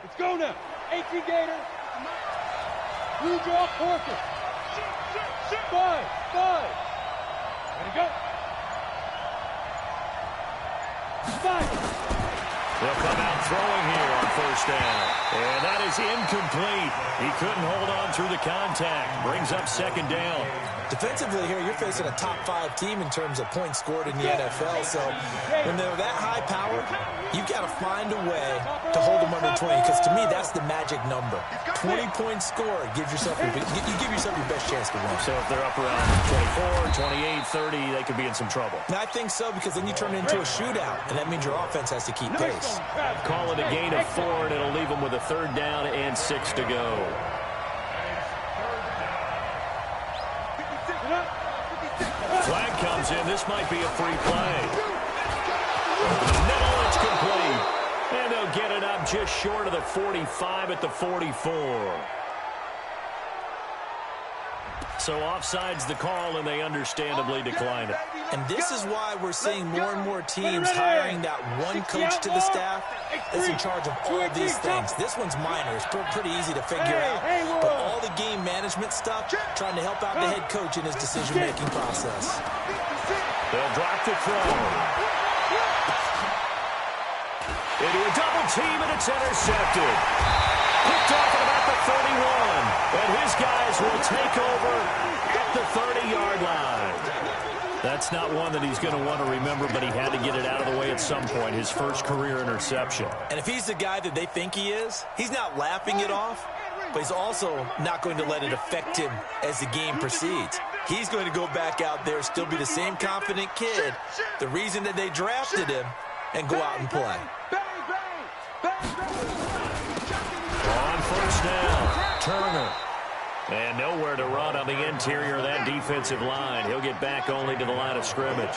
Let's go now. 18 Gator. Blue draw, Porter. 5. Ready, go. 5. They'll come out throwing here on first down. And that is incomplete. He couldn't hold on through the contact. Brings up second down. Defensively here, you're facing a top-5 team in terms of points scored in the NFL. So when they're that high-powered, you've got to find a way to hold them under 20. Because to me, that's the magic number. 20 points scored. You give yourself your best chance to win. So if they're up around 24, 28, 30, they could be in some trouble. And I think so, because then you turn it into a shootout, and that means your offense has to keep pace. Call it a gain of 4, and it'll leave them with a 3rd down and 6 to go. Flag comes in. This might be a free play. No, it's complete. And they'll get it up just short of the 45 at the 44. So offside's the call, and they understandably decline it. And this is why we're seeing more and more teams hiring that one coach to the staff that's in charge of all of these things. This one's minor. It's pretty easy to figure out. But all the game management stuff, trying to help out the head coach in his decision-making process. They'll drop the throw. Into a double team, and it's intercepted. Picked off at about the 31. And his guys will take over at the 30-yard line. That's not one that he's going to want to remember, but he had to get it out of the way at some point, his first career interception. And if he's the guy that they think he is, he's not laughing it off, but he's also not going to let it affect him as the game proceeds. He's going to go back out there, still be the same confident kid, the reason that they drafted him, and go out and play. On first down, Turner. And nowhere to run on the interior of that defensive line. He'll get back only to the line of scrimmage.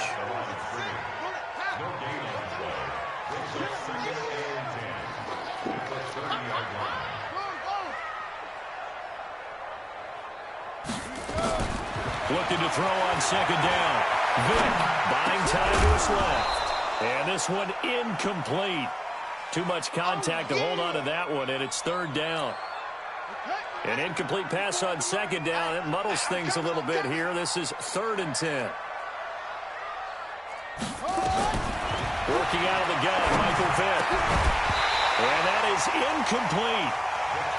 Looking to throw on second down. Vick buying time to his left. And this one incomplete. Too much contact to hold on to that one, and it's 3rd down. An incomplete pass on second down. It muddles things a little bit here. This is 3rd and 10. Working out of the gun, Michael Vick. And that is incomplete.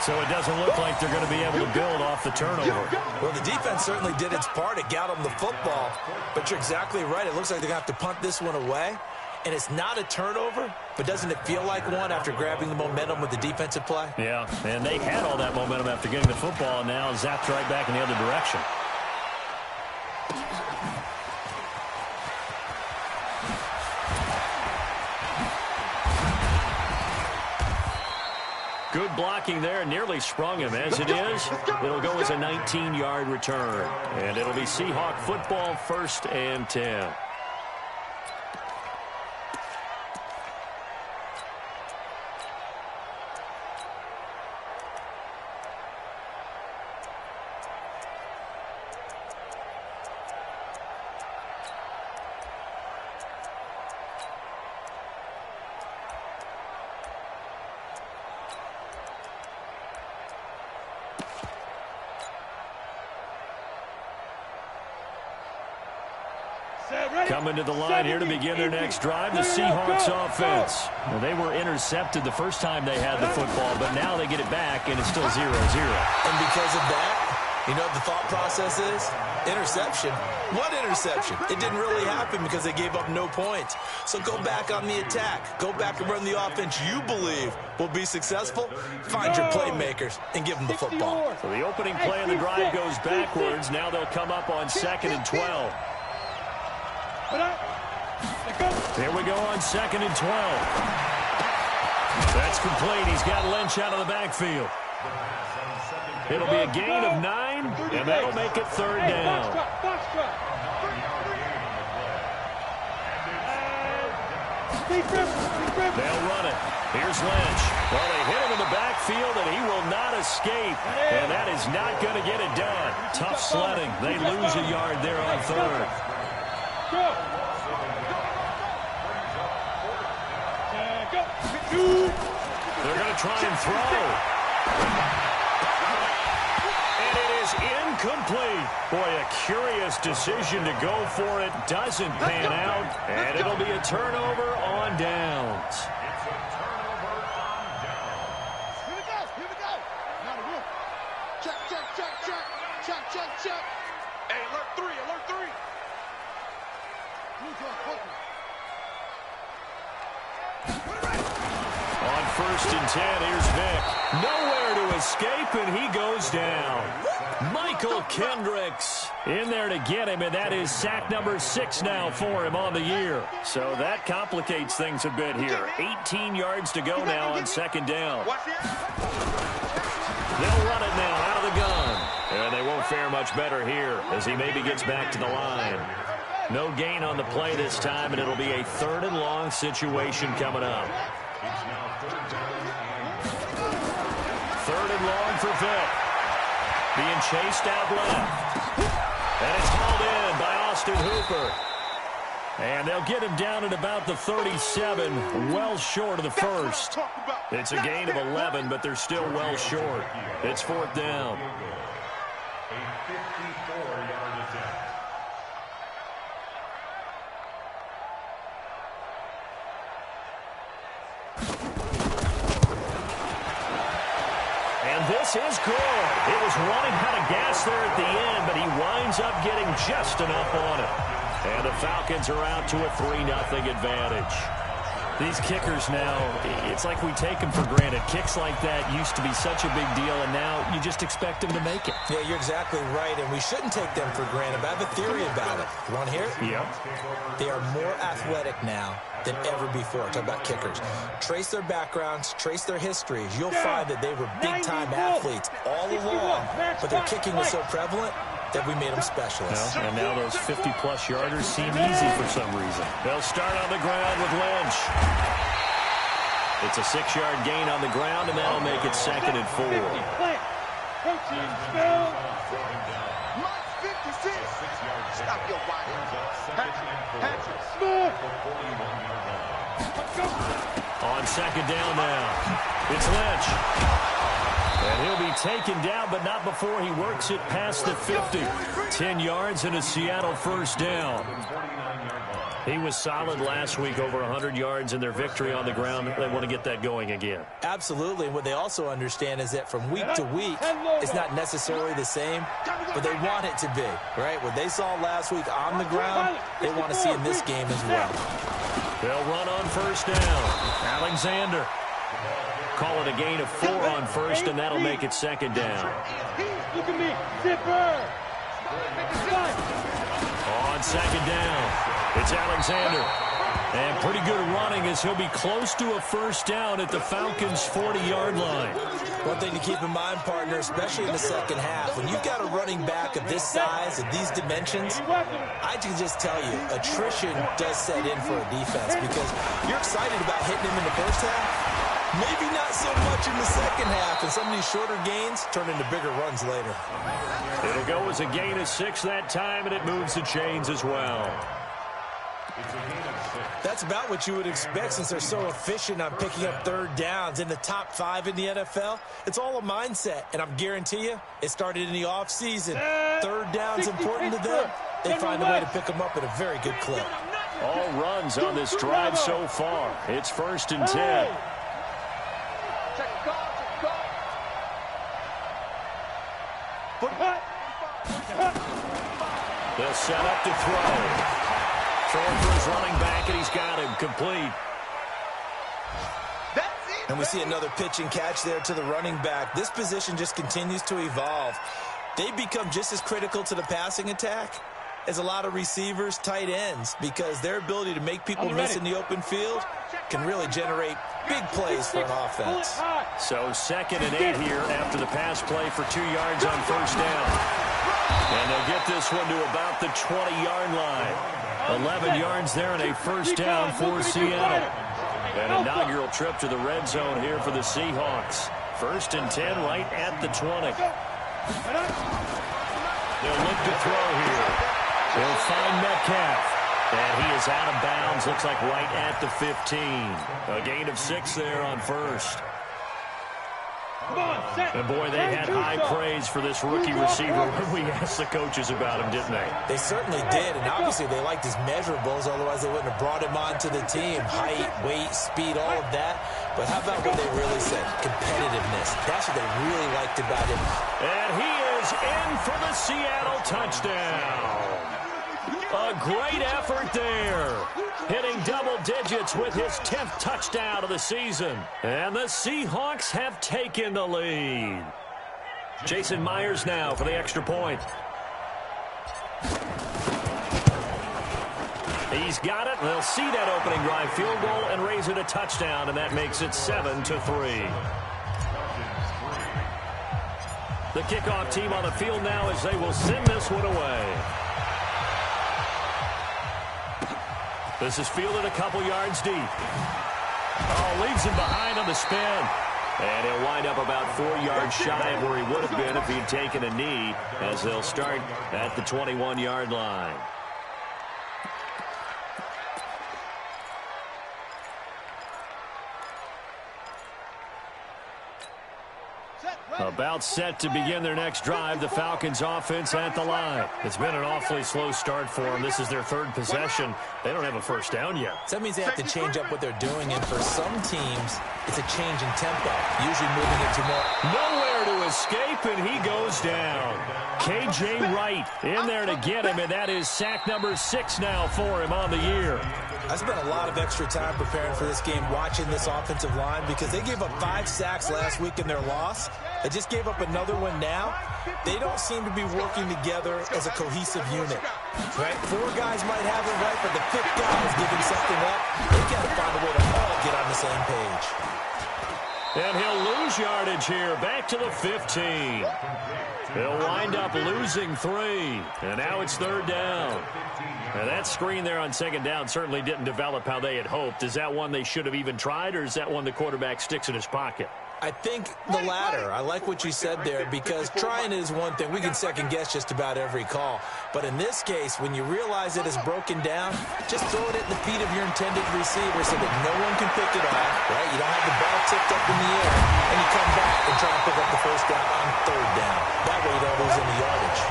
So it doesn't look like they're going to be able to build off the turnover. Well, the defense certainly did its part. It got them the football. But you're exactly right. It looks like they're going to have to punt this one away. And it's not a turnover, but doesn't it feel like one after grabbing the momentum with the defensive play? Yeah, and they had all that momentum after getting the football, and now zapped right back in the other direction. Good blocking there, nearly sprung him. As it is, it'll go as a 19-yard return. And it'll be Seahawk football, 1st and 10. Coming to the line here to begin their next drive, the Seahawks offense. Well, they were intercepted the first time they had the football, but now they get it back, and it's still 0-0. And because of that, you know what the thought process is? Interception. What interception? It didn't really happen because they gave up no points. So go back on the attack. Go back and run the offense you believe will be successful. Find your playmakers and give them the football. So the opening play of the drive goes backwards. Now they'll come up on 2nd and 12. Here we go on 2nd and 12. That's complete. He's got Lynch out of the backfield. It'll be a gain of 9, and that'll make it 3rd down. They'll run it. Here's Lynch. Well, they hit him in the backfield, and he will not escape. And that is not going to get it done. Tough sledding. They lose a yard there on 3rd. They're going to try and throw. And it is incomplete. Boy, a curious decision to go for it. Doesn't pan out. And it'll be a turnover on downs. Check. Hey, alert 3. On 1st and 10, here's Vic. Nowhere to escape, and he goes down. Michael Kendricks in there to get him, and that is sack number 6 now for him on the year. So that complicates things a bit here. 18 yards to go now on 2nd down. They'll run it now out of the gun. And they won't fare much better here as he maybe gets back to the line. No gain on the play this time, and it'll be a 3rd and long situation coming up. 3rd and long for Vic. Being chased out left. And it's hauled in by Austin Hooper. And they'll get him down at about the 37, well short of the first. It's a gain of 11, but they're still well short. It's 4th down. A 54-yard attempt. And this is good. It was running out of gas there at the end, but he winds up getting just enough on it. And the Falcons are out to a 3-0 advantage. These kickers now, it's like we take them for granted. Kicks like that used to be such a big deal, and now you just expect them to make it. Yeah, you're exactly right, and we shouldn't take them for granted. But I have a theory about it. You want to hear it? Yep. They are more athletic now than ever before. Talk about kickers. Trace their backgrounds, trace their histories. You'll find that they were big-time athletes all along, but their kicking was so prevalent that we made them specialists. And now those 50-plus yarders seem easy for some reason. They'll start on the ground with Lynch. It's a 6-yard gain on the ground, and that'll make it 2nd and 4. Stop your On 2nd down now, it's Lynch. And he'll be taken down, but not before he works it past the 50. 10 yards and a Seattle 1st down. He was solid last week, over 100 yards in their victory on the ground. They want to get that going again. Absolutely. What they also understand is that from week to week, it's not necessarily the same, but they want it to be, right? What they saw last week on the ground, they want to see in this game as well. They'll run on 1st down. Alexander. Call it a gain of 4 on 1st, and that'll make it 2nd down. Look at me, zipper. On 2nd down, it's Alexander. And pretty good running as he'll be close to a 1st down at the Falcons' 40-yard line. One thing to keep in mind, partner, especially in the second half, when you've got a running back of this size and these dimensions, I can just tell you, attrition does set in for a defense because you're excited about hitting him in the first half. Maybe not so much in the second half, and some of these shorter gains turn into bigger runs later. It'll go as a gain of 6 that time, and it moves the chains as well. That's about what you would expect since they're so efficient on picking up 3rd downs in the top 5 in the NFL. It's all a mindset, and I guarantee you, it started in the offseason. 3rd down's important to them. They find a way to pick them up at a very good clip. All runs on this drive so far. It's 1st and 10. They'll set up to throw. Throwing for his running back, and he's got him complete. And we see another pitch and catch there to the running back. This position just continues to evolve. They become just as critical to the passing attack as a lot of receivers, tight ends, because their ability to make people miss in the open field can really generate big plays for an offense. So 2nd and 8 here after the pass play for 2 yards on 1st down. And they'll get this one to about the 20-yard line. 11 yards there and a 1st down for Seattle. An inaugural trip to the red zone here for the Seahawks. 1st and 10 right at the 20. They'll look to throw here. They'll find Metcalf. And he is out of bounds, looks like right at the 15. A gain of 6 there on 1st. Come on, set. And boy, they had high praise for this rookie receiver when we asked the coaches about him, didn't they? They certainly did, and obviously they liked his measurables, otherwise they wouldn't have brought him onto the team. Height, weight, speed, all of that. But how about what they really said? Competitiveness. That's what they really liked about him. And he is in for the Seattle touchdown. A great effort there. Hitting double digits with his 10th touchdown of the season. And the Seahawks have taken the lead. Jason Myers now for the extra point. He's got it. They'll see that opening drive field goal and raise it a touchdown, and that makes it 7-3. The kickoff team on the field now as they will send this one away. This is fielded a couple yards deep. Oh, leaves him behind on the spin. And he'll wind up about 4 yards shy of where he would have been if he'd taken a knee, as they'll start at the 21-yard line. About set to begin their next drive. The Falcons offense at the line. It's been an awfully slow start for them. This is their third possession. They don't have a first down yet. So that means they have to change up what they're doing, and for some teams, it's a change in tempo, usually moving it to more. Nowhere to escape, and he goes down. K.J. Wright in there to get him, and that is sack number 6 now for him on the year. I spent a lot of extra time preparing for this game, watching this offensive line, because they gave up 5 sacks last week in their loss. They just gave up another one now. They don't seem to be working together as a cohesive unit. Right? 4 guys might have it right, but the 5th guy is giving something up. They got to find a way to all get on the same page. And he'll lose yardage here, back to the 15. He'll wind up losing 3. And now it's 3rd down. And that screen there on 2nd down certainly didn't develop how they had hoped. Is that one they should have even tried, or is that one the quarterback sticks in his pocket? I think the latter. I like what you said there, because trying is one thing. We can second guess just about every call. But in this case, when you realize it is broken down, just throw it at the feet of your intended receiver so that no one can pick it off, right? You don't have the ball tipped up in the air, and you come back and try to pick up the first down on 3rd down. That way you don't lose any yardage.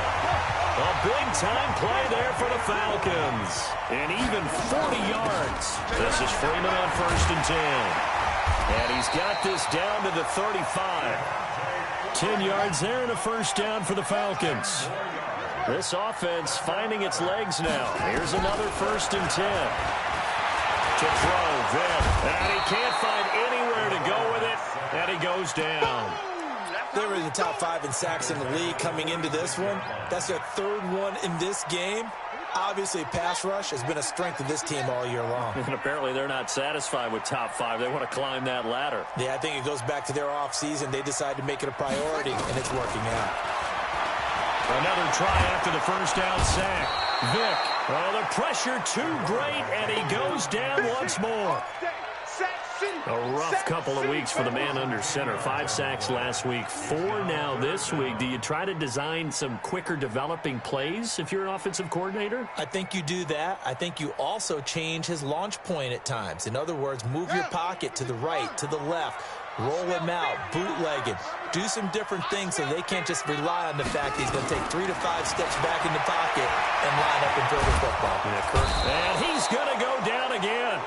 A big-time play there for the Falcons. And even 40 yards. This is Freeman on 1st and 10. And he's got this down to the 35. 10 yards there and a first down for the Falcons. This offense finding its legs now. Here's another 1st and 10. To throw, then. And he can't find anywhere to go with it. And he goes down. They were in the top 5 in sacks in the league coming into this one. That's their 3rd one in this game. Obviously, pass rush has been a strength of this team all year long. And apparently they're not satisfied with top 5. They want to climb that ladder. Yeah, I think it goes back to their offseason. They decided to make it a priority, and it's working out. Another try after the first down sack. Vick. Oh, the pressure too great, and he goes down once more. A rough couple of weeks for the man under center. 5 sacks last week, 4 now this week. Do you try to design some quicker developing plays if you're an offensive coordinator? I think you do that. I think you also change his launch point at times. In other words, move your pocket to the right, to the left, roll him out, bootleg it. Do some different things so they can't just rely on the fact he's going to take 3 to 5 steps back in the pocket and line up and throw the football. And he's going to go down again.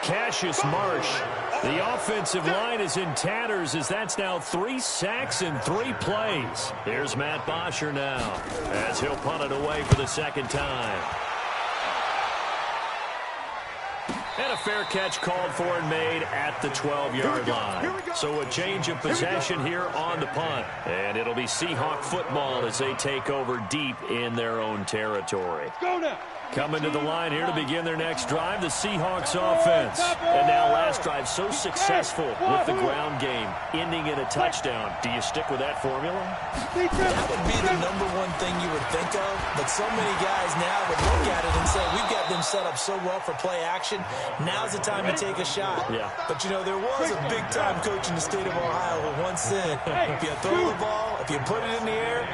Cassius Marsh. The offensive line is in tatters as that's now 3 sacks in 3 plays. Here's Matt Bosher now as he'll punt it away for the 2nd time. And a fair catch called for and made at the 12-yard line. So a change of possession here on the punt. And it'll be Seahawk football as they take over deep in their own territory. Go now. Coming to the line here to begin their next drive, the Seahawks offense. And now last drive so successful with the ground game, ending in a touchdown. Do you stick with that formula? That would be the #1 thing you would think of, but so many guys now would look at it and say, we've got them set up so well for play action, now's the time to take a shot. Yeah. But, you know, there was a big-time coach in the state of Ohio who once said, if you throw the ball, if you put it in the air,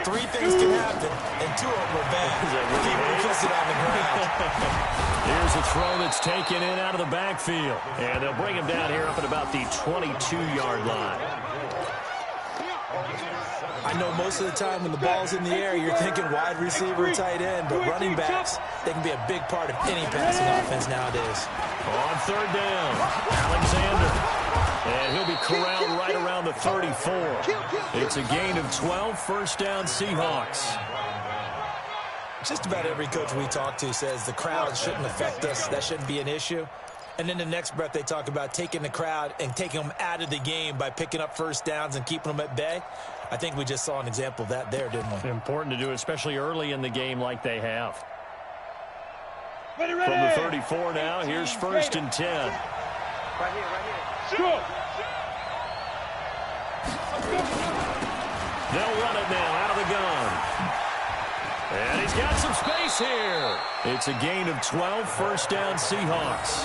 Three things can happen, and two of them are bad. Keep him kissing on the ground. Here's a throw that's taken in out of the backfield. And they'll bring him down here up at about the 22-yard line. I know most of the time when the ball's in the air, you're thinking wide receiver, tight end, but running backs, they can be a big part of any passing offense nowadays. On third down, Alexander. And he'll be corralled right around the 34. It's a gain of 12, first down Seahawks. Just about every coach we talk to says the crowd shouldn't affect us. That shouldn't be an issue. And then the next breath they talk about taking the crowd and taking them out of the game by picking up first downs and keeping them at bay. I think we just saw an example of that there, didn't we? Important to do, especially early in the game like they have. Ready. From the 34 now, here's first and 10. Right here. Go. They'll run it now out of the gun. And he's got some space here. It's a gain of 12, first down Seahawks.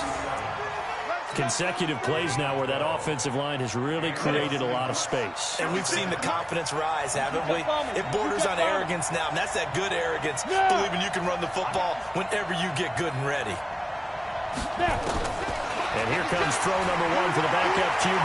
Consecutive plays now where that offensive line has really created a lot of space. And we've seen the confidence rise, haven't we? It borders on arrogance now, and that's that good arrogance, believing you can run the football whenever you get good and ready. And here comes throw number one for the backup QB.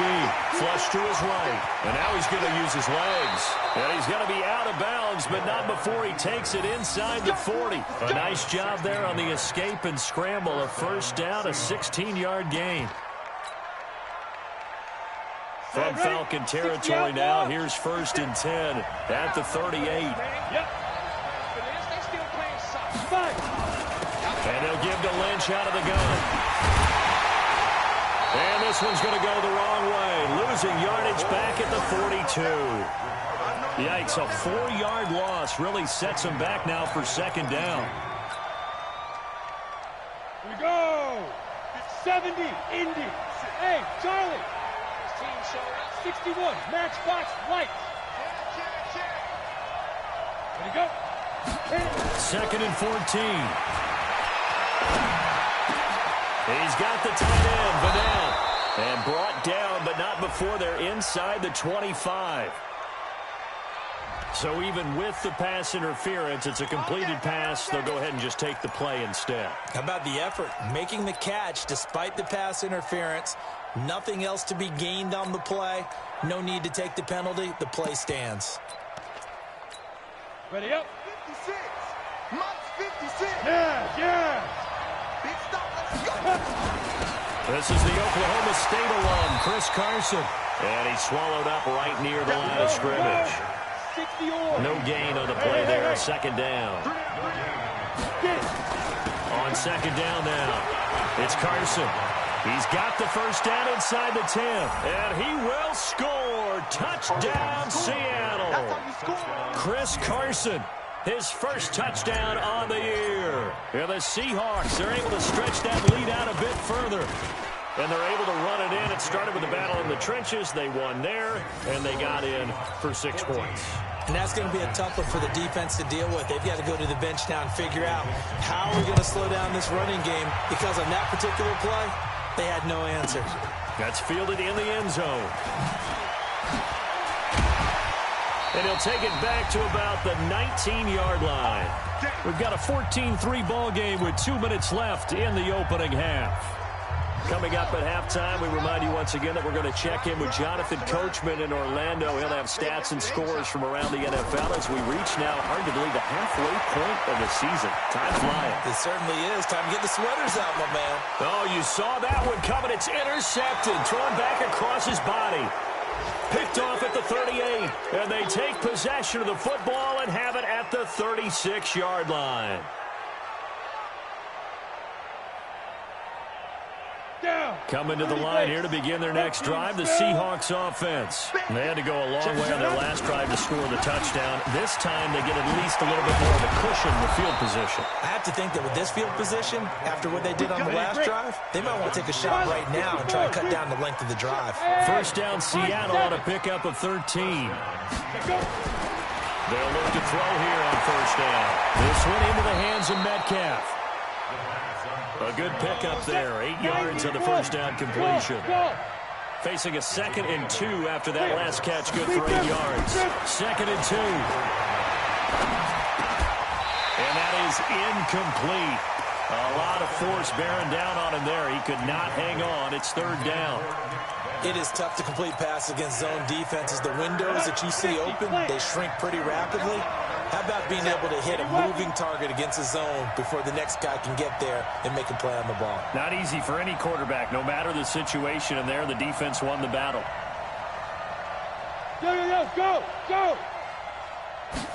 Flush to his right. And now he's going to use his legs. And he's going to be out of bounds, but not before he takes it inside the 40. A nice job there on the escape and scramble. A first down, a 16-yard gain. From Falcon territory now, here's first and 10 at the 38. And they'll give to Lynch out of the gun. And this one's going to go the wrong way. Losing yardage back at the 42. Yikes, a 4-yard loss really sets him back now for second down. Here we go. 70, Indy. Hey, Charlie. 61, matchbox right. Ready to go. Second and 14. He's got the tight end, Vanell. And brought down, but not before they're inside the 25. So even with the pass interference, it's a completed pass. They'll go ahead and just take the play instead. How about the effort? Making the catch despite the pass interference. Nothing else to be gained on the play. No need to take the penalty. The play stands. Ready up. 56. Mike's 56. Yeah. Big stop. Let's go. This is the Oklahoma State alum, Chris Carson. And he's swallowed up right near the line of scrimmage. No gain on the play there. Second down. On second down now, it's Carson. He's got the first down inside the 10. And he will score. Touchdown, Seattle. Chris Carson, his first touchdown on the year. And the Seahawks are able to stretch that lead out a bit further. And they're able to run it in. It started with a battle in the trenches. They won there, and they got in for 6 points. And that's going to be a tough one for the defense to deal with. They've got to go to the bench now and figure out how are we going to slow down this running game, because on that particular play, they had no answer. That's fielded in the end zone. And he'll take it back to about the 19-yard line. We've got a 14-3 ball game with 2 minutes left in the opening half. Coming up at halftime, we remind you once again that we're going to check in with Jonathan Coachman in Orlando. He'll have stats and scores from around the NFL as we reach now, hard to believe, the halfway point of the season. Time flying. It certainly is. Time to get the sweaters out, my man. Oh, you saw that one coming. It's intercepted, thrown back across his body. Picked off at the 38, and they take possession of the football and have it at the 36-yard line. Coming to the line here to begin their next drive, the Seahawks offense. They had to go a long way on their last drive to score the touchdown. This time they get at least a little bit more of a cushion with field position. I have to think that with this field position, after what they did on the last drive, they might want to take a shot right now and try and cut down the length of the drive. First down, Seattle on a pickup of 13. They'll look to throw here on first down. This one into the hands of Metcalf. A good pickup there, 8 yards on the first down completion. Facing a 2nd and 2 after that last catch, good for 8 yards. 2nd and 2. is incomplete. A lot of force bearing down on him there. He could not hang on. It's third down. It is tough to complete passes against zone defenses. The windows that you see open, they shrink pretty rapidly. How about being able to hit a moving target against a zone before the next guy can get there and make a play on the ball? Not easy for any quarterback, no matter the situation. And there, the defense won the battle. Go!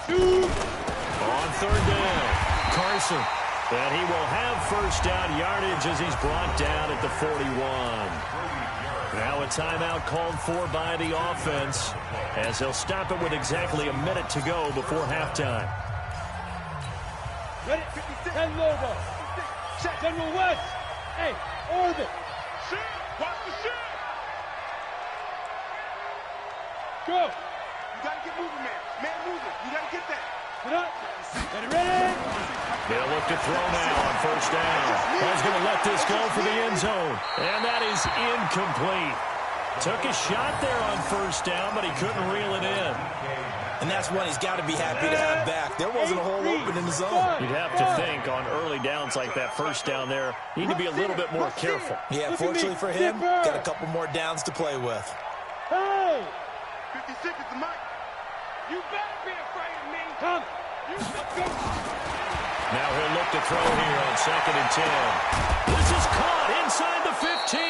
Shoot! On third down, Carson. And he will have first down yardage as he's brought down at the 41. Now a timeout called for by the offense as he'll stop it with exactly a minute to go before halftime. Ready? 10 Lobo. General West. Hey, orbit. Shit! Watch the shit! Go. You gotta get moving, man. Man moving. You gotta get that. Get up. Get ready. They'll look to throw now on first down. He's going to let this go for the end zone. And that is incomplete. Took a shot there on first down, but he couldn't reel it in. And that's one he's got to be happy to have back. There wasn't a hole open in the zone. You'd have to think on early downs like that first down there, you need to be a little bit more careful. Yeah, fortunately for him, got a couple more downs to play with. Hey. 56 is the mic. You better be afraid of me. Come. You go. Now he'll look to throw here on 2nd and 10. This is caught inside the 15.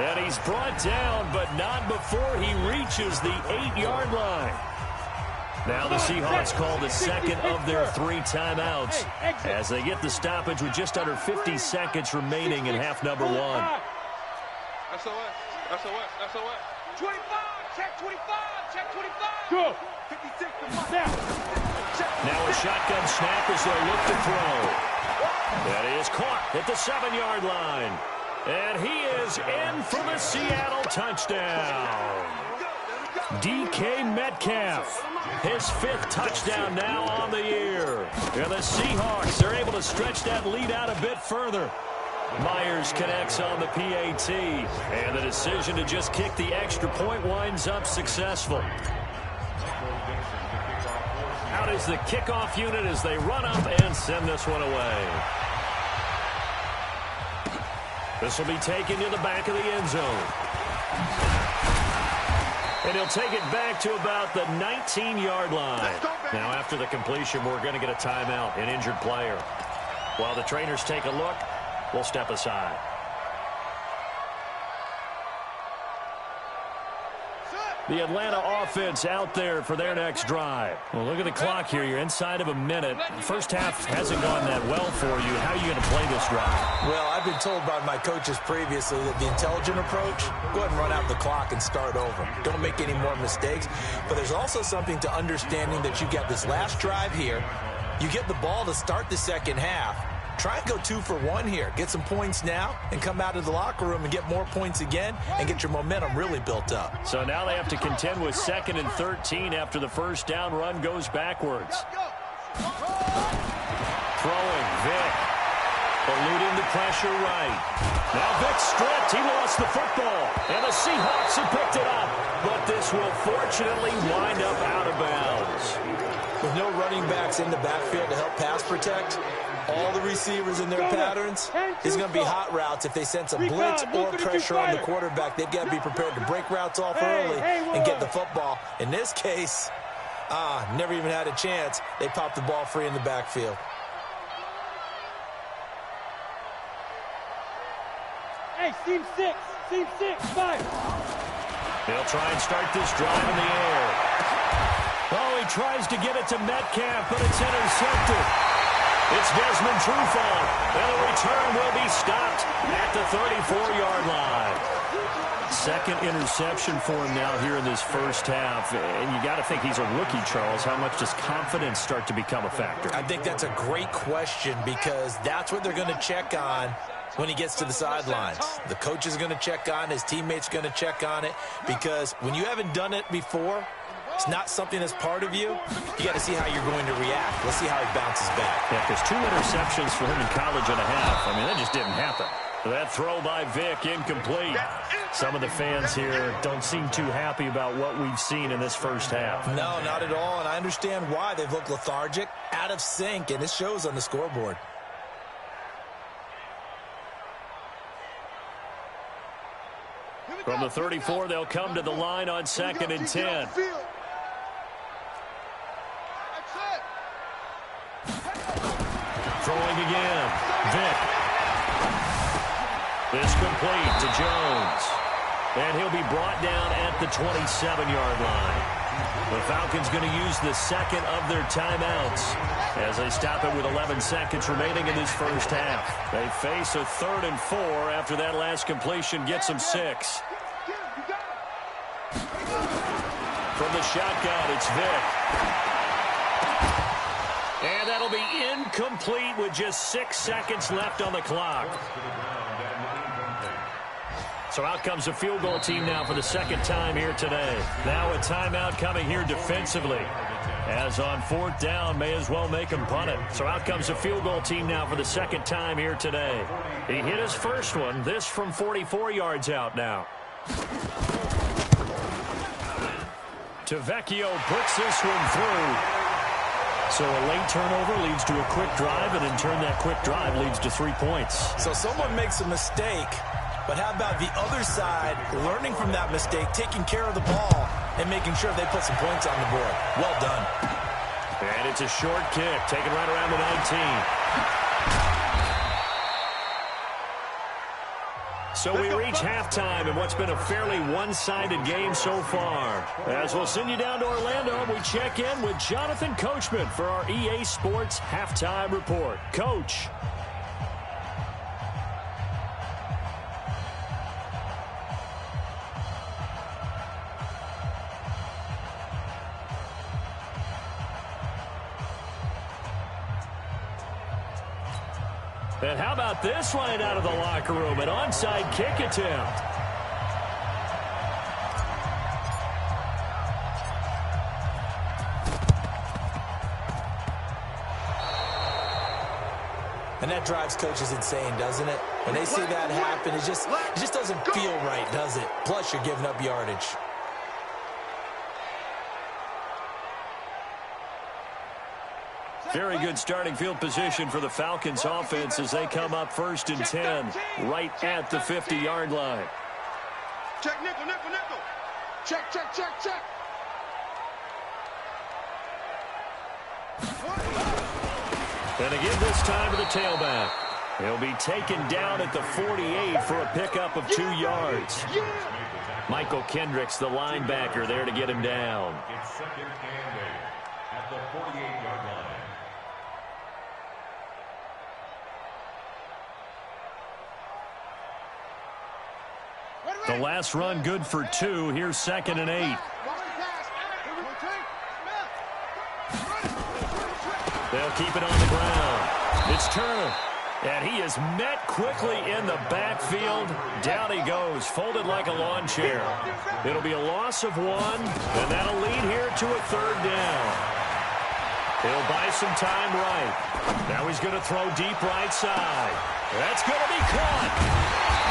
And he's brought down, but not before he reaches the 8-yard line. Now the Seahawks call the second of their 3 timeouts as they get the stoppage with just under 50 seconds remaining in half number 1. SOS. 25. Check 25. Check 25. Go. 56 the mic. Now a shotgun snap as they look to throw. That is caught at the 7-yard line. And he is in for the Seattle touchdown. DK Metcalf, his 5th touchdown now on the year. And the Seahawks are able to stretch that lead out a bit further. Myers connects on the PAT, and the decision to just kick the extra point winds up successful. Out is the kickoff unit as they run up and send this one away. This will be taken to the back of the end zone. And he'll take it back to about the 19-yard line. Now after the completion, we're going to get a timeout, an injured player. While the trainers take a look, we'll step aside. The Atlanta offense out there for their next drive. Well, look at the clock here. You're inside of a minute. The first half hasn't gone that well for you. How are you going to play this drive? Well, I've been told by my coaches previously that the intelligent approach, go ahead and run out the clock and start over. Don't make any more mistakes. But there's also something to understanding that you get this last drive here. You get the ball to start the second half. Try and go 2 for 1 here. Get some points now and come out of the locker room and get more points again and get your momentum really built up. So now they have to contend with 2nd and 13 after the first down run goes backwards. Throwing, Vic. Eluding the pressure right. Now Vic stripped. He lost the football. And the Seahawks have picked it up. But this will fortunately wind up out of bounds. With no running backs in the backfield to help pass protect, all the receivers in their patterns, it's going to be hot routes. If they sense a blitz or pressure on the quarterback, they've got to be prepared to break routes off early and get the football. In this case, never even had a chance. They popped the ball free in the backfield. Hey, team 6, 5. They'll try and start this drive in the air. Oh, he tries to get it to Metcalf, but it's intercepted. It's Desmond Trufant, and the return will be stopped at the 34-yard line. 2nd interception for him now here in this first half. And you got to think he's a rookie, Charles. How much does confidence start to become a factor? I think that's a great question because that's what they're going to check on when he gets to the sidelines. The coach is going to check on, his teammates going to check on it, because when you haven't done it before, it's not something that's part of you. You got to see how you're going to react. Let's see how he bounces back. Yeah, because 2 interceptions for him in college and a half. I mean, that just didn't happen. That throw by Vic, incomplete. Some of the fans here don't seem too happy about what we've seen in this first half. No, not at all, and I understand why. They've looked lethargic. out of sync, and it shows on the scoreboard. From the 34, they'll come to the line on 2nd and 10. Throwing again. Vick. This complete to Jones. And he'll be brought down at the 27-yard line. The Falcons going to use the second of their timeouts as they stop it with 11 seconds remaining in this first half. They face a 3rd and 4 after that last completion gets them 6. From the shotgun, it's Vick. And that'll be incomplete with just 6 seconds left on the clock. So out comes the field goal team now for the second time here today. Now a timeout coming here defensively. As on 4th down, may as well make him punt it. So out comes the field goal team now for the second time here today. He hit his first one. This from 44 yards out now. Tavecchio puts this one through. So a late turnover leads to a quick drive, and in turn that quick drive leads to 3 points. So someone makes a mistake, but how about the other side learning from that mistake, taking care of the ball, and making sure they put some points on the board? Well done. And it's a short kick, taken right around the 19. So we reach halftime in what's been a fairly one-sided game so far. As we'll send you down to Orlando, we check in with Jonathan Coachman for our EA Sports Halftime Report. Coach. And how about this line out of the locker room? An onside kick attempt. And that drives coaches insane, doesn't it? When they see that happen, it just doesn't feel right, does it? Plus, you're giving up yardage. Very good starting field position for the Falcons offense as they come up 1st and 10 right at the 50-yard line. Check, nickel, nickel, nickel. Check, check, check, check. And again this time to the tailback. He'll be taken down at the 48 for a pickup of 2 yards. Michael Kendricks, the linebacker, there to get him down. It's 2nd and 8 at the 48-yard line. The last run good for 2. Here's 2nd and 8. They'll keep it on the ground. It's Turner. And he is met quickly in the backfield. Down he goes, folded like a lawn chair. It'll be a loss of 1, and that'll lead here to a 3rd down. He'll buy some time right. Now he's going to throw deep right side. That's going to be caught.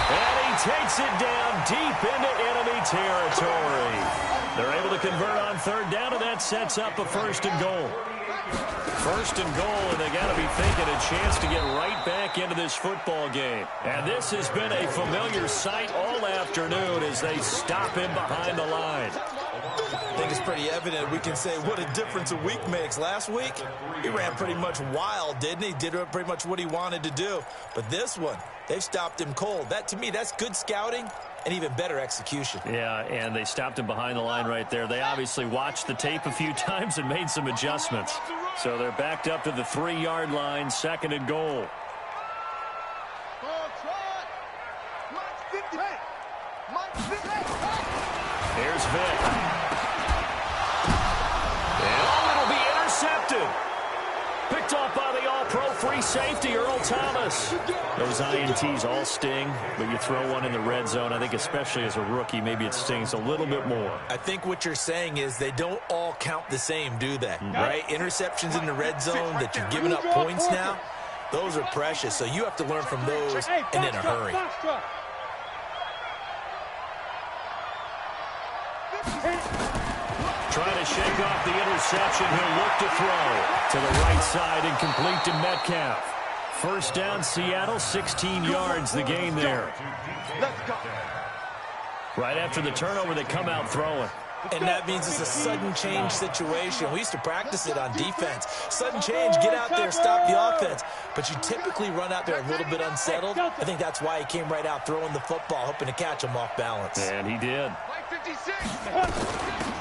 And he takes it down deep into enemy territory. They're able to convert on 3rd down, and that sets up a 1st and goal. 1st and goal, and they got to be thinking a chance to get right back into this football game. And this has been a familiar sight all afternoon as they stop him behind the line. I think it's pretty evident. We can say what a difference a week makes. Last week, he ran pretty much wild, didn't he? Did pretty much what he wanted to do. But this one, they've stopped him cold. That, to me, that's good scouting and even better execution. Yeah, and they stopped him behind the line right there. They obviously watched the tape a few times and made some adjustments. So they're backed up to the 3-yard line, 2nd and goal. Here's Vick. And it'll be intercepted. Picked off by the all-pro free safety, Earl Thomas. Those INTs all sting, but you throw one in the red zone, I think especially as a rookie, maybe it stings a little bit more. I think what you're saying is they don't all count the same, do they? Right? Interceptions in the red zone that you're giving up points now, those are precious. So you have to learn from those and in a hurry. Trying to shake off the interception. He'll look to throw to the right side and complete to Metcalf. First down, Seattle, 16 yards the gain there. Right after the turnover, they come out throwing. And that means it's a sudden change situation. We used to practice it on defense. Sudden change, get out there, stop the offense. But you typically run out there a little bit unsettled. I think that's why he came right out throwing the football, hoping to catch him off balance. And he did.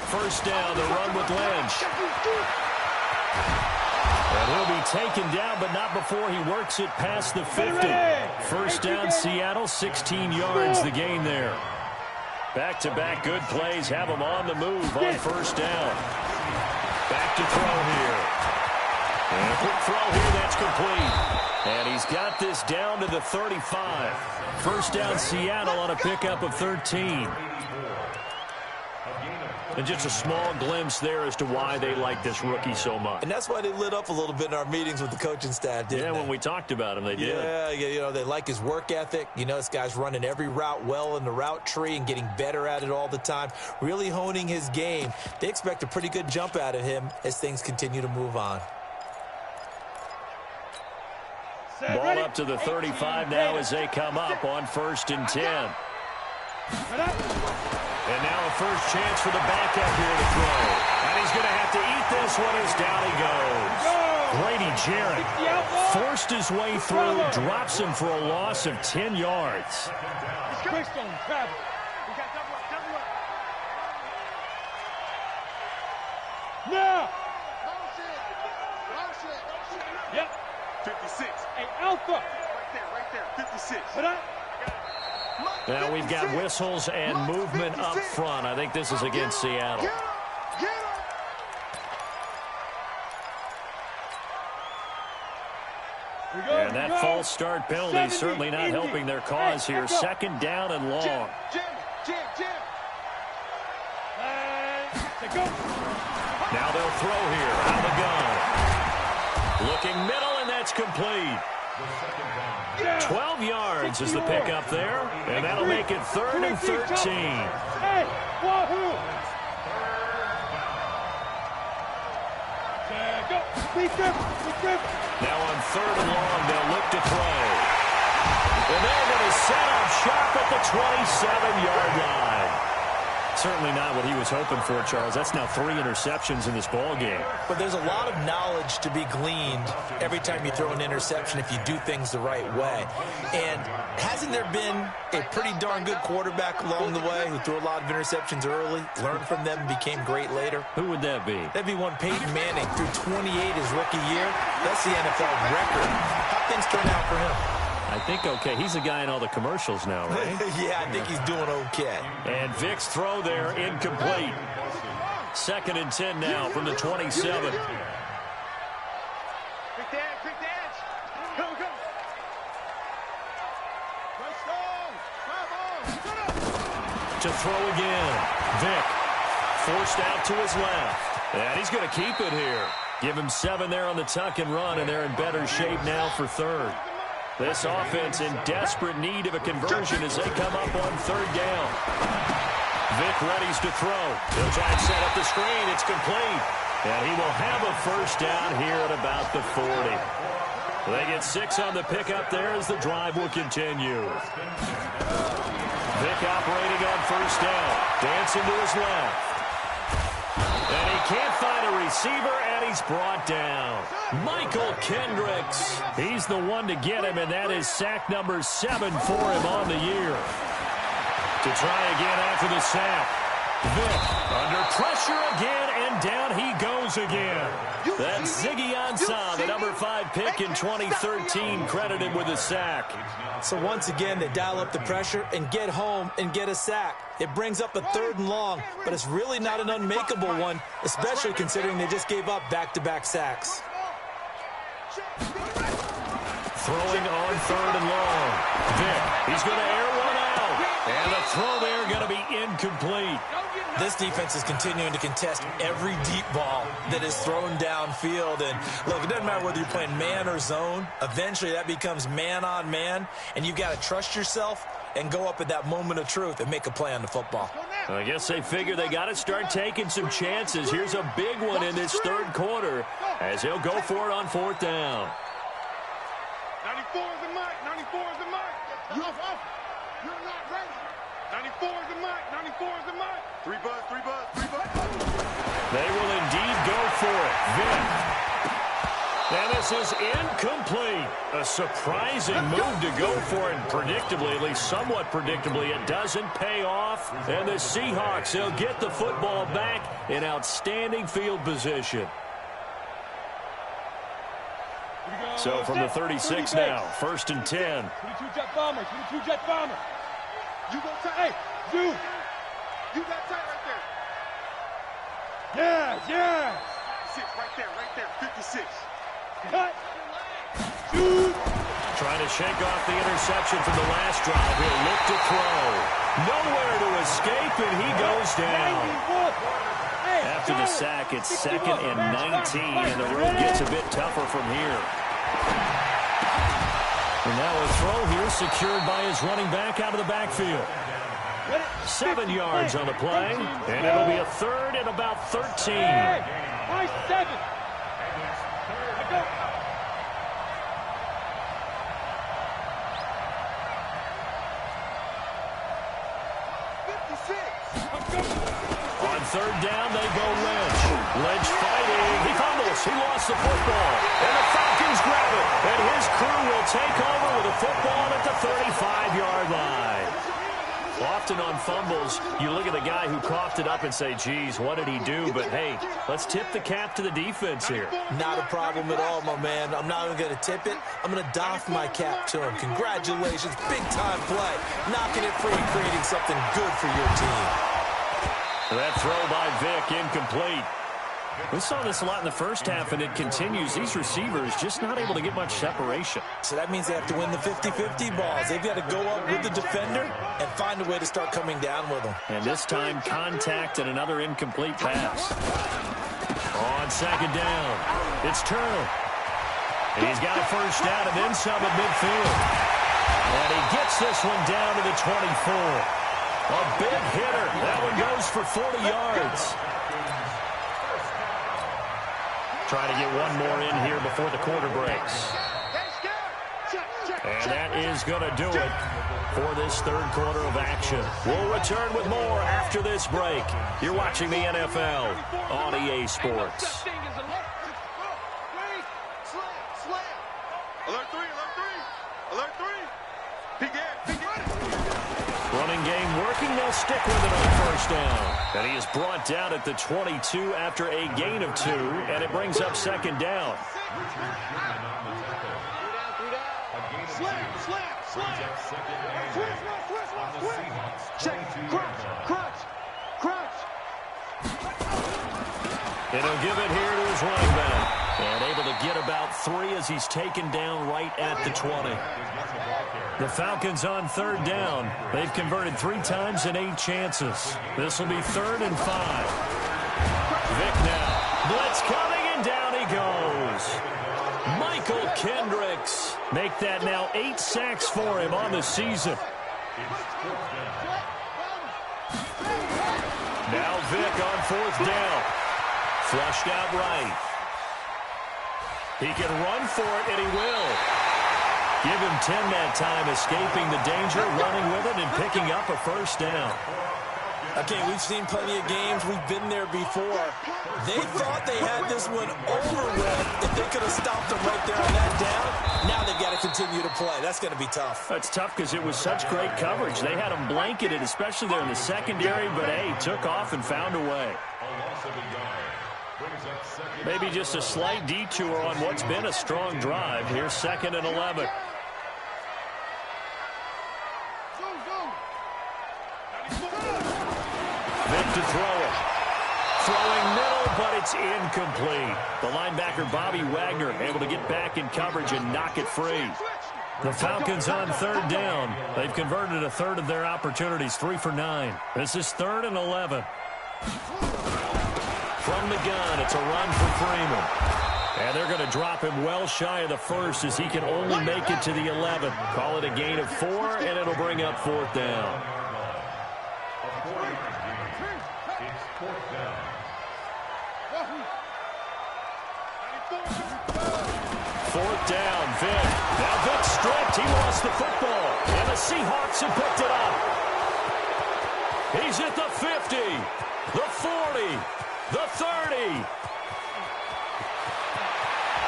First down, the run with Lynch. And he'll be taken down, but not before he works it past the 50. First down, Seattle, 16 yards the gain there. Back-to-back good plays have him on the move on first down. Back to throw here. And a quick throw here, that's complete. And he's got this down to the 35. First down, Seattle on a pickup of 13. And just a small glimpse there as to why they like this rookie so much. And that's why they lit up a little bit in our meetings with the coaching staff, didn't they? When we talked about him, they did. Yeah, you know, they like his work ethic. You know, this guy's running every route well in the route tree and getting better at it all the time, really honing his game. They expect a pretty good jump out of him as things continue to move on. Ball up to the 35 now as they come up on 1st and 10. And now a first chance for the backup here to throw. And he's going to have to eat this one as down he goes. Grady Jarrett forced his way through, drops him for a loss of 10 yards. Now. Yep. 56. Hey, Alpha. Right there. 56. Now we've got whistles and movement up front. I think this is against Seattle. And that false start penalty certainly not helping their cause here. Second down and long. Now they'll throw here out of the gun. Looking middle, and that's complete. 12 yards is the pickup there, and that'll make it 3rd and 13. Hey, wahoo! Now on 3rd and long, they'll look to throw. And they're going to set up shop at the 27-yard line. Certainly not what he was hoping for, Charles. That's now 3 interceptions in this ball game. But there's a lot of knowledge to be gleaned every time you throw an interception if you do things the right way. And hasn't there been a pretty darn good quarterback along the way who threw a lot of interceptions early, learned from them, and became great later? Who would that be? That'd be one Peyton Manning, threw 28 his rookie year. That's the NFL record. How things turn out for him? I think okay. He's a guy in all the commercials now, right? Yeah, I think he's doing okay. And Vic's throw there incomplete. 2nd and 10 now from the 27. Quick dash. Go. To throw again. Vic forced out to his left. And he's going to keep it here. Give him 7 there on the tuck and run, and they're in better shape now for 3rd. This offense in desperate need of a conversion as they come up on 3rd down. Vic readies to throw. He'll try and set up the screen. It's complete. And he will have a first down here at about the 40. They get 6 on the pickup there as the drive will continue. Vic operating on first down. Dancing to his left. And he can't find a receiver, and he's brought down. Michael Kendricks. He's the one to get him, and that is sack number 7 for him on the year. To try again after the sack. Vic under pressure again, and down he goes again. That's Ziggy Ansah, the number 5 pick in 2013, credited with a sack. So once again, they dial up the pressure and get home and get a sack. It brings up a 3rd and long, but it's really not an unmakeable one, especially considering they just gave up back-to-back sacks. Throwing on 3rd and long. Vic, he's going to air one out. And the throw there going to be incomplete. This defense is continuing to contest every deep ball that is thrown downfield. And look, it doesn't matter whether you're playing man or zone. Eventually that becomes man on man, and you've got to trust yourself and go up at that moment of truth and make a play on the football. I guess they figure they got to start taking some chances. Here's a big one in this third quarter as he'll go for it on fourth down. 94 is the mic. 94 is the mic. You're not ready. 94 is the mic. 94 is the mic. 3 buzz, 3 buzz, 3 buzz. They will indeed go for it. Vic. And this is incomplete. A surprising move to go for it. Predictably, at least somewhat predictably, it doesn't pay off. And the Seahawks, they'll get the football back in outstanding field position. So from the 36 now, 1st and 10. 22 jet bomber, 22 jet bomber. You go tight. Hey, you. You got tight right there. Yeah. 6 right there. 56. Cut. Shoot. Trying to shake off the interception from the last drive. He'll look to throw. Nowhere to escape, and he goes down. After the sack, it's 2nd and 19, and the road gets a bit tougher from here. And now a throw here secured by his running back out of the backfield. 7 yards on the play, and it'll be a 3rd and about 13. Nice 7. Go. On 3rd down, they go Lynch. Lynch fighting. He fumbles. He lost the football. And the Falcons grab it. And his crew will take over with a football at the 35-yard line. Often on fumbles, you look at the guy who coughed it up and say, geez, what did he do? But, hey, let's tip the cap to the defense here. Not a problem at all, my man. I'm not even going to tip it. I'm going to doff my cap to him. Congratulations. Big-time play. Knocking it free and creating something good for your team. That throw by Vic, incomplete. We saw this a lot in the first half, and it continues. These receivers just not able to get much separation. So that means they have to win the 50-50 balls. They've got to go up with the defender and find a way to start coming down with them. And this time, contact and another incomplete pass. On 2nd down, it's Turner. He's got a first down and then some at midfield. And he gets this one down to the 24. A big hitter. That one goes for 40 yards. Try to get one more in here before the quarter breaks. And that is going to do it for this third quarter of action. We'll return with more after this break. You're watching the NFL on EA Sports. Alert 3, alert 3. Alert 3. Running game working. They'll stick with it on 1st down. And he is brought down at the 22 after a gain of 2, and it brings up 2nd down. And he'll give it here to his running back. And able to get about 3 as he's taken down right at the 20. The Falcons on 3rd down. They've converted 3 times in 8 chances. This will be 3rd and 5. Vic now. Blitz coming, and down he goes. Michael Kendricks. Make that now 8 sacks for him on the season. Now Vic on 4th down. Flushed out right. He can run for it, and he will. Give him 10 that time, escaping the danger, running with it, and picking up a first down. Okay, we've seen plenty of games. We've been there before. They thought they had this one over with. If they could have stopped them right there on that down, now they've got to continue to play. That's going to be tough. That's tough because it was such great coverage. They had them blanketed, especially there in the secondary, but, hey, took off and found a way. Maybe just a slight detour on what's been a strong drive. Here's 2nd and 11. Vic to throw it. Throwing middle, but it's incomplete. The linebacker, Bobby Wagner, able to get back in coverage and knock it free. The Falcons on 3rd down. They've converted a 1/3 of their opportunities, 3 for 9. This is 3rd and 11. From the gun, it's a run for Freeman. And they're going to drop him well shy of the 1st as he can only make it to the 11. Call it a gain of 4, and it'll bring up 4th down. It's fourth down. Fourth down, Vic. Now Vic stripped. He lost the football. And the Seahawks have picked it up. He's at the 50, the 40, the 30.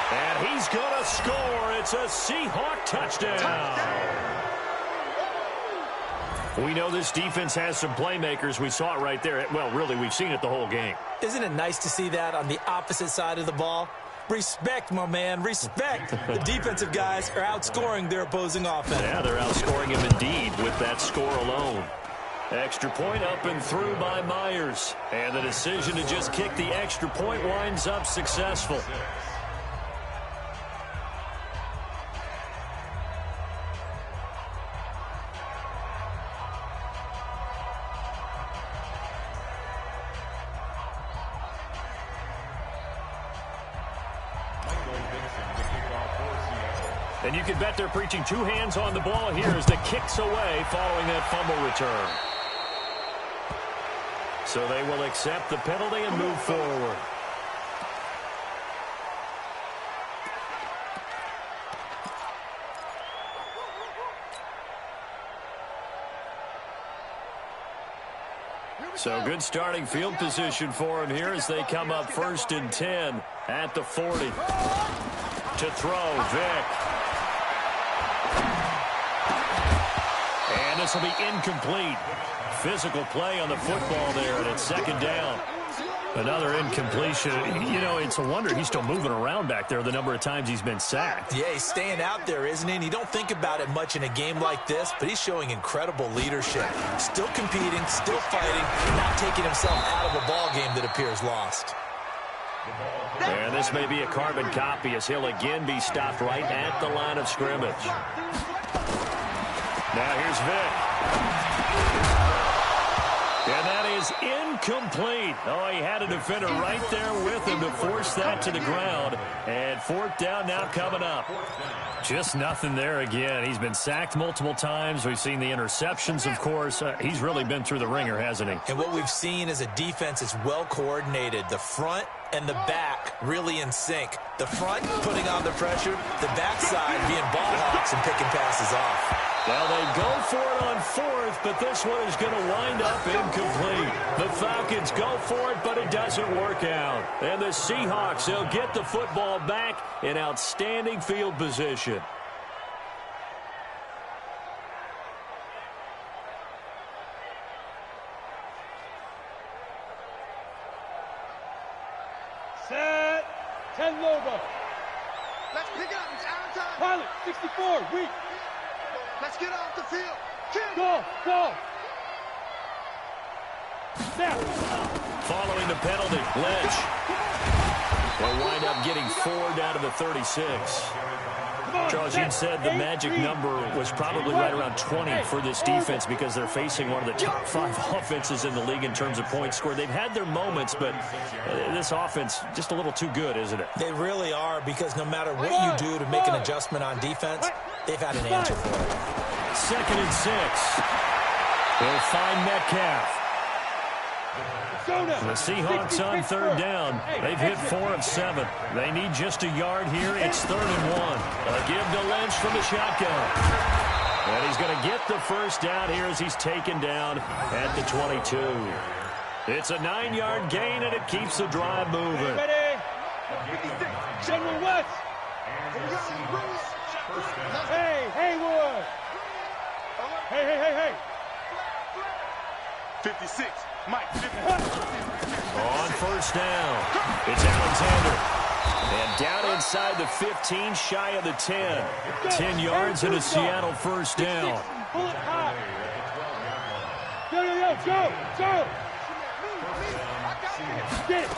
And he's going to score. It's a Seahawk touchdown. We know this defense has some playmakers. We saw it right there. Well, really, we've seen it the whole game. Isn't it nice to see that on the opposite side of the ball? Respect, my man, respect. The defensive guys are outscoring their opposing offense. Yeah, they're outscoring him indeed with that score alone. Extra point up and through by Myers. And the decision to just kick the extra point winds up successful. And you can bet they're preaching two hands on the ball here as the kick's away following that fumble return. So they will accept the penalty and move forward. So good starting field position for him here as they come up 1st and 10 at the 40. To throw, Vic. And this will be incomplete. Physical play on the football there, and it's 2nd down. Another incompletion. You know, it's a wonder he's still moving around back there the number of times he's been sacked. Yeah, he's staying out there, isn't he? And you don't think about it much in a game like this, but he's showing incredible leadership. Still competing, still fighting, not taking himself out of a ball game that appears lost. And this may be a carbon copy as he'll again be stopped right at the line of scrimmage. Now here's Vic. And that is incomplete. Oh, he had a defender right there with him to force that to the ground. And 4th down now coming up. Just nothing there again. He's been sacked multiple times. We've seen the interceptions, of course. He's really been through the ringer, hasn't he? And what we've seen is a defense is well coordinated. The front and the back really in sync. The front putting on the pressure, the backside being ball hawks and picking passes off. Well, they go for it on 4th, but this one is going to wind up incomplete. The Falcons go for it, but it doesn't work out. And the Seahawks, they'll get the football back in outstanding field position. Set. 10 logo. Let's pick it up. It's our time. Pilot, 64, weak. Let's get off the field. Go, go. Snap. Following the penalty, Lynch will wind up getting 4 down to the 36. Charles, you said the magic number was probably right around 20 for this defense because they're facing one of the top 5 offenses in the league in terms of points scored. They've had their moments, but this offense just a little too good, isn't it? They really are, because no matter what you do to make an adjustment on defense, they've had an answer for it. 2nd and 6. They'll find Metcalf. The Seahawks on 3rd down. They've hit 4 of 7. They need just a yard here. It's 3rd and 1. A give to Lynch from the shotgun. And he's going to get the 1st down here as he's taken down at the 22. It's a 9-yard gain, and it keeps the drive moving. Ready? General West. Hey, Haywood. Hey. 56. Mike. On 1st down, it's Alexander. And down inside the 15, shy of the 10. 10 yards and a Seattle 1st down. Pull it high. Go. Get it.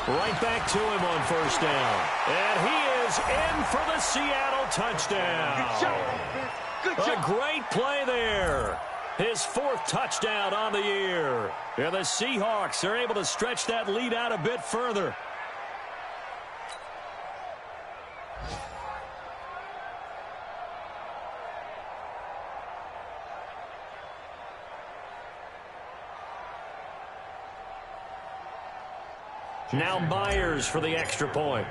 Right back to him on 1st down. And he is in for the Seattle touchdown. A great play there. His 4th touchdown on the year. And the Seahawks are able to stretch that lead out a bit further. Now Myers for the extra point.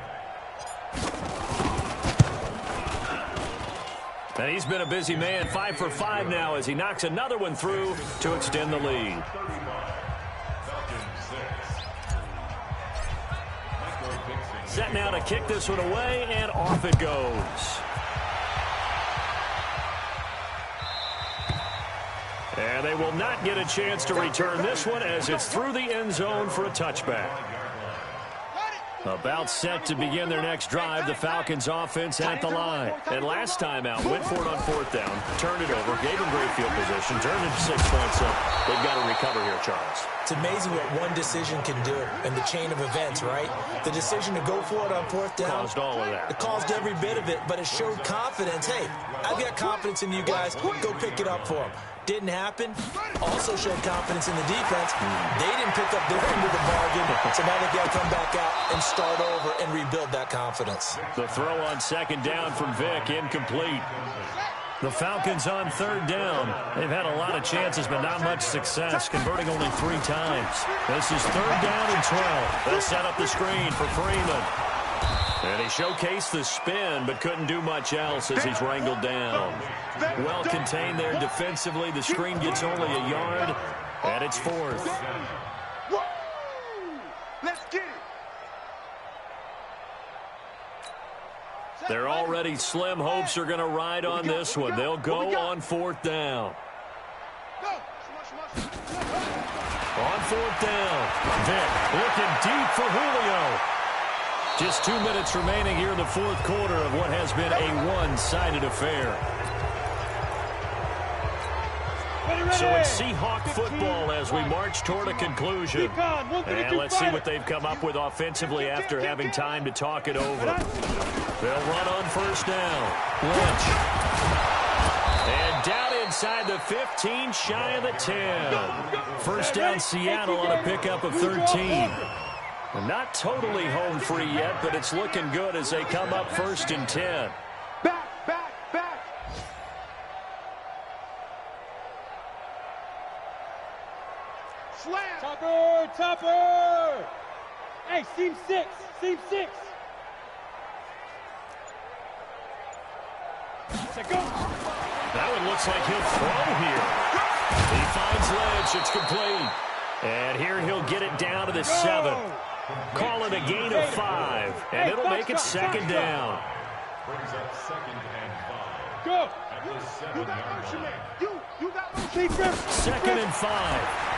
And he's been a busy man, 5 for 5 now as he knocks another one through to extend the lead. Set now to kick this one away, and off it goes. And they will not get a chance to return this one as it's through the end zone for a touchback. About set to begin their next drive, the Falcons offense at the line. And last time out, went for it on 4th down, turned it over, gave them great field position, turned it 6 points up. They've got to recover here, Charles. It's amazing what one decision can do in the chain of events, right? The decision to go for it on 4th down. Caused all of that. It caused every bit of it, but it showed confidence. Hey, I've got confidence in you guys. Go pick it up for them. Didn't happen. Also showed confidence in the defense. They didn't pick up their end of the bargain, so now they've got to come back out and start over and rebuild that confidence. The throw on 2nd down from Vick, incomplete. The Falcons on 3rd down. They've had a lot of chances, but not much success, converting only 3 times. This is 3rd down and 12. They'll set up the screen for Freeman. And he showcased the spin, but couldn't do much else as he's wrangled down. Well contained there defensively. The screen gets only a yard, and it's 4th. Let's get it. Their already slim hopes are going to ride on this one. They'll go on 4th down. On 4th down, Vick looking deep for Julio. Just 2 minutes remaining here in the 4th quarter of what has been a one-sided affair. So it's Seahawk football as we march toward a conclusion. And let's see what they've come up with offensively after having time to talk it over. They'll run on 1st down. Lynch. And down inside the 15, shy of the 10. 1st down Seattle on a pickup of 13. Not totally home free yet, but it's looking good as they come up 1st and 10. Back. Slam. Topper. Hey, seam 6. That one looks like he'll throw here. He finds Lynch. It's complete. And here he'll get it down to the 7. Call it a gain of 5. And it'll make it 2nd down. Brings up 2nd and 5. Go. At the You got 7-yard motion, line. man. You got motion. 2nd and 5.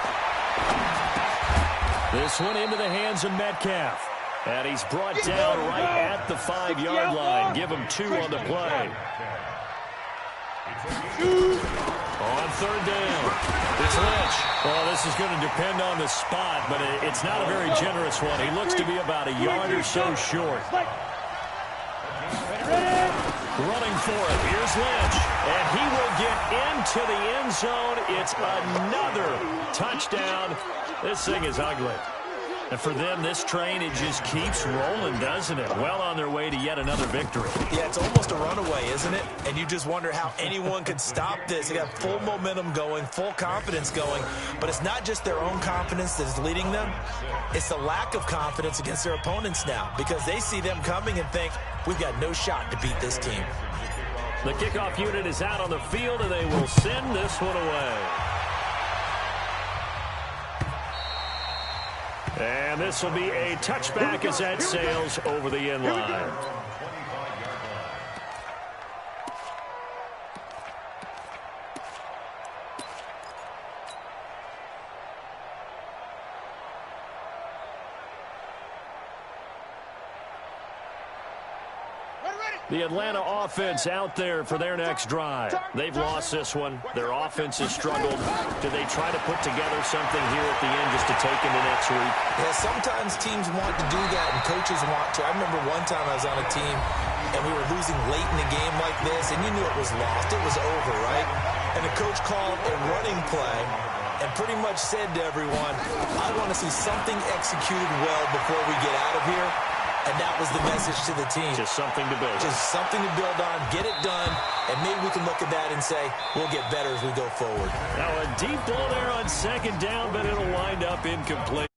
This one into the hands of Metcalf. And he's brought down right at the 5-yard line. Give him 2 on the play. On 3rd down, it's Lynch. Well, this is going to depend on the spot, but it's not a very generous one. He looks to be about a yard or so short. Running for it. Here's Lynch. And he will get into the end zone. It's another touchdown. This thing is ugly. And for them, this train, it just keeps rolling, doesn't it? Well on their way to yet another victory. Yeah, it's almost a runaway, isn't it? And you just wonder how anyone could stop this. They got full momentum going, full confidence going. But it's not just their own confidence that is leading them. It's the lack of confidence against their opponents now because they see them coming and think, we've got no shot to beat this team. The kickoff unit is out on the field, and they will send this one away. And this will be a touchback as that sails over the end line. The Atlanta offense out there for their next drive. They've lost this one. Their offense has struggled. Do they try to put together something here at the end just to take into next week? Yeah, sometimes teams want to do that and coaches want to. I remember one time I was on a team and we were losing late in the game like this, and you knew it was lost. It was over, right? And the coach called a running play and pretty much said to everyone, I want to see something executed well before we get out of here. And that was the message to the team. Just something to build on. Just something to build on, get it done, and maybe we can look at that and say, we'll get better as we go forward. Now a deep ball there on 2nd down, but it'll wind up incomplete.